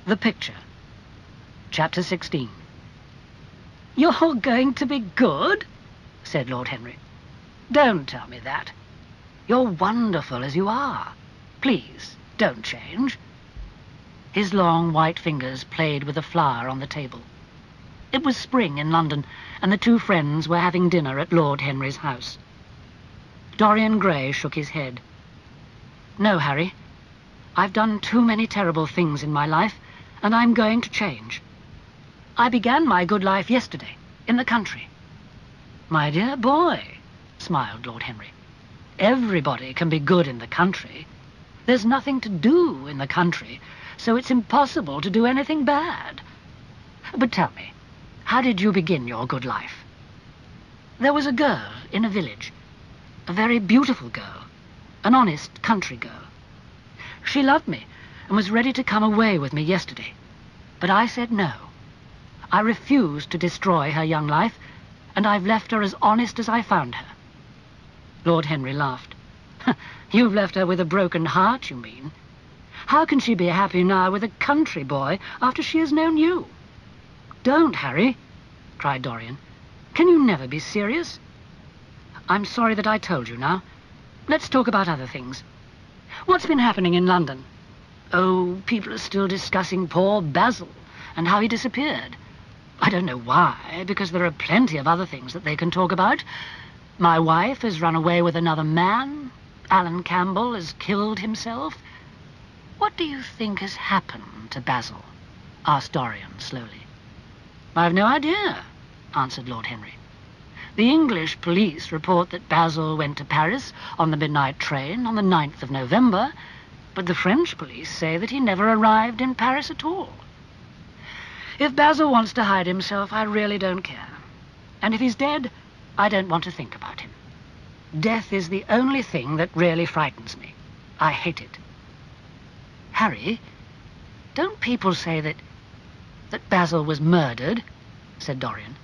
The Picture. Chapter 16. "You're going to be good?" said Lord Henry. "Don't tell me that. You're wonderful as you are. Please, don't change." His long white fingers played with a flower on the table. It was spring in London, and the two friends were having dinner at Lord Henry's house. Dorian Gray shook his head. "No, Harry. I've done too many terrible things in my life, and I'm going to change. I began my good life yesterday, in the country." "My dear boy," smiled Lord Henry, "everybody can be good in the country. There's nothing to do in the country, so it's impossible to do anything bad. But tell me, how did you begin your good life?" "There was a girl in a village, a very beautiful girl, an honest country girl. She loved me and was ready to come away with me yesterday, but I said no. I refused to destroy her young life, and I've left her as honest as I found her." Lord Henry laughed. "You've left her with a broken heart, you mean? How can she be happy now with a country boy after she has known you?" "Don't, Harry," cried Dorian. "Can you never be serious? I'm sorry that I told you now. Let's talk about other things. What's been happening in London?" "Oh, people are still discussing poor Basil and how he disappeared. I don't know why, because there are plenty of other things that they can talk about. My wife has run away with another man. Alan Campbell has killed himself." "What do you think has happened to Basil?" asked Dorian slowly. "I've no idea," answered Lord Henry. "The English police report that Basil went to Paris on the midnight train on the 9th of November, but the French police say that he never arrived in Paris at all. If Basil wants to hide himself, I really don't care. And if he's dead, I don't want to think about him. Death is the only thing that really frightens me. I hate it." "Harry, don't people say that Basil was murdered?" said Dorian.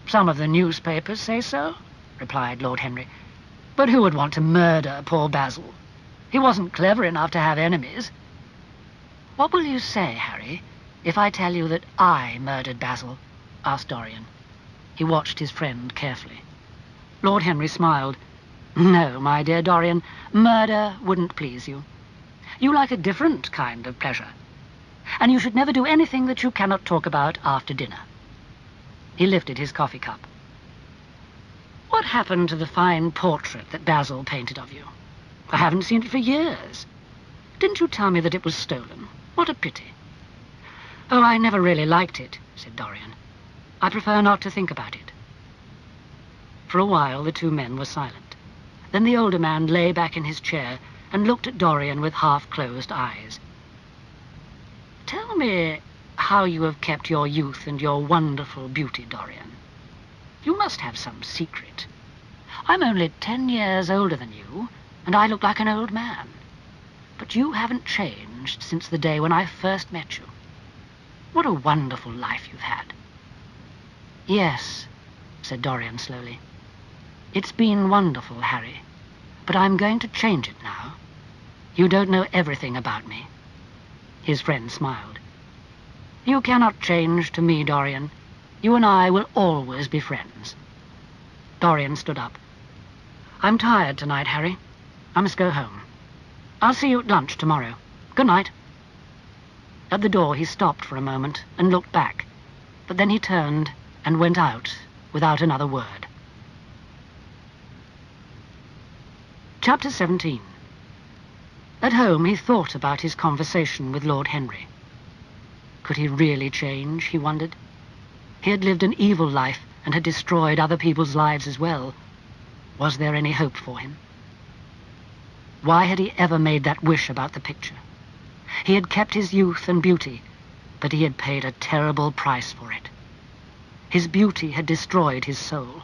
"Some of the newspapers say so," replied Lord Henry. "But who would want to murder poor Basil? He wasn't clever enough to have enemies." "What will you say, Harry, if I tell you that I murdered Basil?" asked Dorian. He watched his friend carefully. Lord Henry smiled. "No, my dear Dorian, murder wouldn't please you. You like a different kind of pleasure. And you should never do anything that you cannot talk about after dinner." He lifted his coffee cup. "What happened to the fine portrait that Basil painted of you? I haven't seen it for years. Didn't you tell me that it was stolen? What a pity." "Oh, I never really liked it," said Dorian. "I prefer not to think about it." For a while the two men were silent. Then the older man lay back in his chair and looked at Dorian with half-closed eyes. "Tell me how you have kept your youth and your wonderful beauty, Dorian. You must have some secret. I'm only 10 years older than you, and I look like an old man. But you haven't changed since the day when I first met you. What a wonderful life you've had." "Yes," said Dorian slowly. "It's been wonderful, Harry, but I'm going to change it now. You don't know everything about me." His friend smiled. "You cannot change to me, Dorian. You and I will always be friends." Dorian stood up. "I'm tired tonight, Harry. I must go home. I'll see you at lunch tomorrow. Good night." At the door he stopped for a moment and looked back, but then he turned and went out without another word. Chapter 17. At home he thought about his conversation with Lord Henry. Could he really change, he wondered? He had lived an evil life and had destroyed other people's lives as well. Was there any hope for him? Why had he ever made that wish about the picture? He had kept his youth and beauty, but he had paid a terrible price for it. His beauty had destroyed his soul.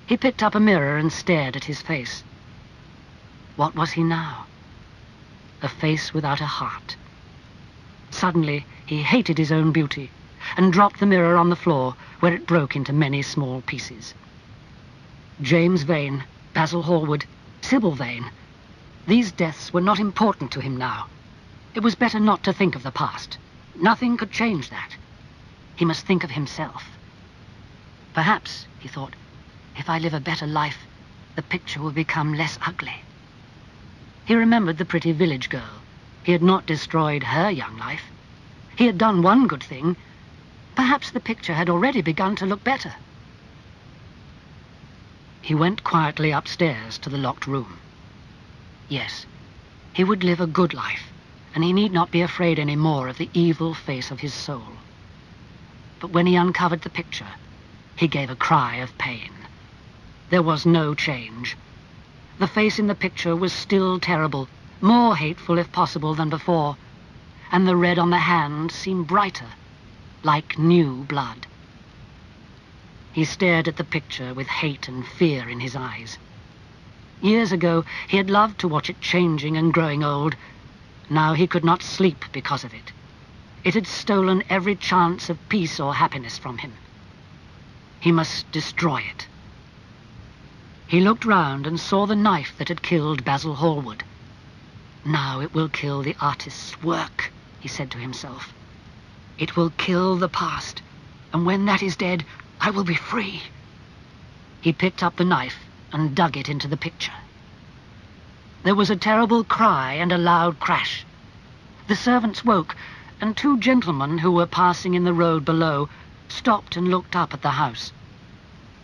He picked up a mirror and stared at his face. What was he now? A face without a heart. Suddenly he hated his own beauty and dropped the mirror on the floor, where it broke into many small pieces. James Vane, Basil Hallward, Sybil Vane. These deaths were not important to him now. It was better not to think of the past. Nothing could change that. He must think of himself. Perhaps, he thought, if I live a better life, the picture will become less ugly. He remembered the pretty village girl. He had not destroyed her young life. He had done one good thing. Perhaps the picture had already begun to look better. He went quietly upstairs to the locked room. Yes, he would live a good life, and he need not be afraid any more of the evil face of his soul. But when he uncovered the picture, he gave a cry of pain. There was no change. The face in the picture was still terrible, more hateful if possible than before, and the red on the hand seemed brighter, like new blood. He stared at the picture with hate and fear in his eyes. Years ago, he had loved to watch it changing and growing old. Now he could not sleep because of it. It had stolen every chance of peace or happiness from him. He must destroy it. He looked round and saw the knife that had killed Basil Hallward. Now it will kill the artist's work, he said to himself. It will kill the past, and when that is dead, I will be free. He picked up the knife and dug it into the picture. There was a terrible cry and a loud crash. The servants woke, and two gentlemen who were passing in the road below stopped and looked up at the house.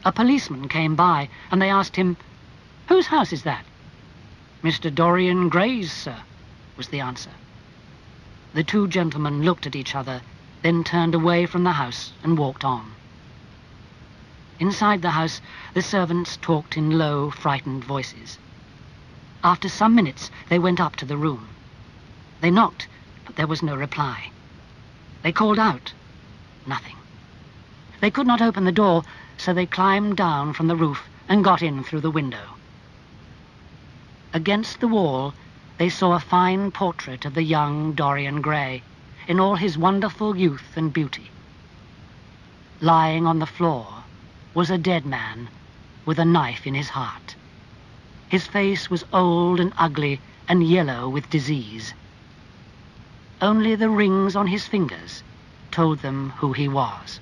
A policeman came by, and they asked him, "Whose house is that?" "Mr. Dorian Gray's, sir," was the answer. The two gentlemen looked at each other, then turned away from the house and walked on. Inside the house, the servants talked in low, frightened voices. After some minutes, they went up to the room. They knocked, but there was no reply. They called out. Nothing. They could not open the door, so they climbed down from the roof and got in through the window. Against the wall, they saw a fine portrait of the young Dorian Gray, in all his wonderful youth and beauty. Lying on the floor was a dead man with a knife in his heart. His face was old and ugly and yellow with disease. Only the rings on his fingers told them who he was.